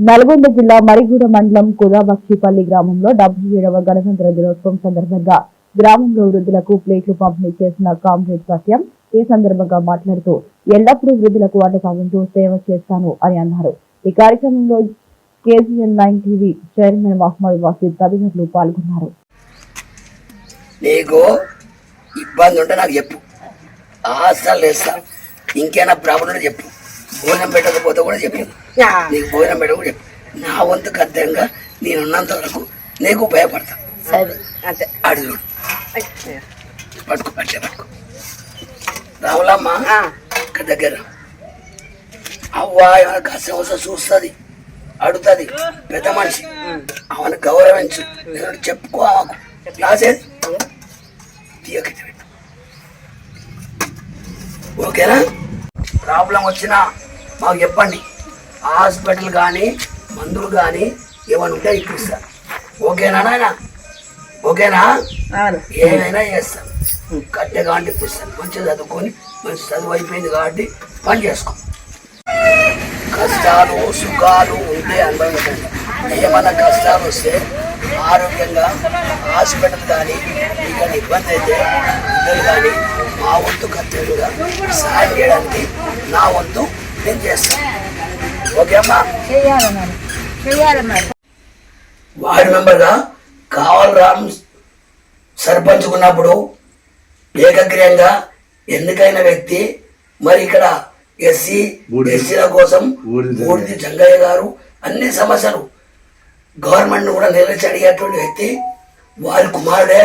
నల్గొండ జిల్లా మరిగూడ మండలం కుదాబక్షిపల్లి గ్రామంలో 77వ గణతంత్ర దినోత్సవం సందర్భంగా గ్రామంలో వృద్ధులకు ప్లేట్లు పంపిణీ చేసిన కామ్రేడ్ సత్యం ఈ సందర్భంగా మాట్లాడుతూ ఎల్లప్పుడూ వృద్ధులకు అండగా ఉంటూ సేవ చేస్తాను అని అన్నారు. ఈ కార్యక్రమంలో KGN9 టీవీ చైర్మన్ మహమ్మద్ వాసిద్ తదితరులు పాల్గొన్నారు. నీకు ఇబ్బంది ఉంటే నాకు చెప్పు, ఆస్తాలు వేస్తా. ఇంకేనా ప్రాబ్లం ఉంటే చెప్పు. భోజనం పెట్టకపోతే కూడా చెప్పు, నీకు భోజనం పెట్ట కూడా చెప్పు. నా వంతు కర్తవ్యంగా నేనున్నంత వరకు నీకు భయపడతా. అడు చూడు, పట్టుకో, అట్లే పట్టుకో. రావులమ్మ ఇక్కడ దగ్గర అవ్వ ఏమైనా కష్టం వస్తే చూస్తుంది, అడుగుతుంది. పెద్ద మనిషి, ఆమెను గౌరవించు, చెప్పుకో. ఆమెకు క్లాస్ ఏది తీయకట్టు, ఓకేనా? ప్రాబ్లం వచ్చినా మాకు చెప్పండి. హాస్పిటల్ కానీ మందులు కానీ ఏమైనా ఉంటే ఇప్పిస్తా. ఓకేనా నాయన? ఓకేనా? ఏమైనా చేస్తాను. కట్టె కాబట్టి ఇప్పిస్తాను. మంచిగా చదువుకొని మంచి చదువు అయిపోయింది కాబట్టి పని చేసుకో. కష్టాలు సుఖాలు ఉంటే అనుభవించండి. ఏమైనా కష్టాలు వస్తే ఆరోగ్యంగా హాస్పిటల్ కానీ మీకు ఇబ్బంది అయితే ఇద్దరు కానీ మా వంతు కర్తవ్యంగా సహాయం చేయడానికి నా వంతు నేను చేస్తాను. ఓకే అమ్మా? వార్డు మెంబర్గా కావలరామ్ సర్పంచ్ ఉన్నప్పుడు ఏకగ్రీయంగా ఎన్నికైన వ్యక్తి. మరి ఇక్కడ ఎస్సీల కోసం బూడిది జంగయ్య గారు అన్ని సమస్యలు గవర్నమెంట్ కూడా నిలచి అడిగేటువంటి వ్యక్తి. వారి కుమారుడే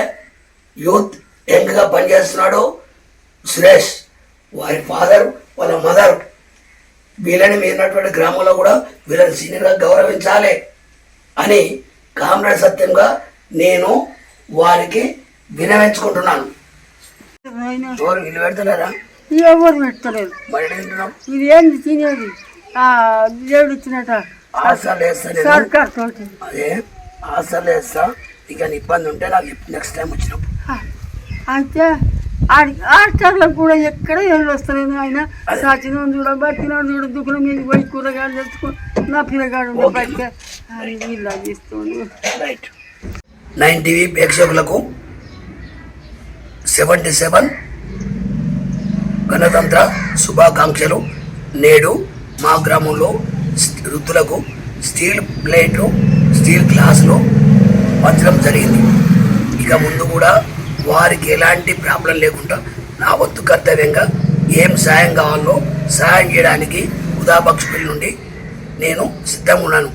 యూత్ యంగ్గా పనిచేస్తున్నాడు సురేష్. వారి ఫాదర్, వాళ్ళ మదర్, వీళ్ళని మీరినటువంటి గ్రామంలో కూడా వీళ్ళని సీనియర్గా గౌరవించాలి అని కామ్రేడ్ సత్యంగా నేను వారికి వినవించుకుంటున్నాను. ఎవరు వీళ్ళు పెడతలేరా? ఎవరు పెట్టలేదు. మరి తింటున్నాం. ఇది ఏంది తినేది? దేవుడు ఇచ్చినట్ట ఆశలు వేస్తా. అదే ఆశలు వేస్తా. ఇక ఇబ్బంది ఉంటే నాకు నెక్స్ట్ టైం వచ్చినప్పుడు. అయితే హాస్టల్లకు కూడా ఎక్కడ వెళ్ళి వస్తలేదు. ఆయన సచిన చూడ బతిన చూడ దుకాణం మీద పోయి కూరగాయలు తెచ్చుకుని నా పిల్లగాడు బయట ఇలా చేస్తుంది. రైట్. 9 టీవీ ప్రేక్షకులకు 77 గణతంత్ర శుభాకాంక్షలు. నేడు మా గ్రామంలో వృద్ధులకు స్టీల్ ప్లేట్లు, స్టీల్ గ్లాసులు పంచడం జరిగింది. ఇక ముందు కూడా వారికి ఎలాంటి ప్రాబ్లం లేకుండా నా వంతు కర్తవ్యంగా ఏం సాయం కావాలో సహాయం చేయడానికి కుదాబక్షిపల్లి నుండి నేను సిద్ధంగా ఉన్నాను.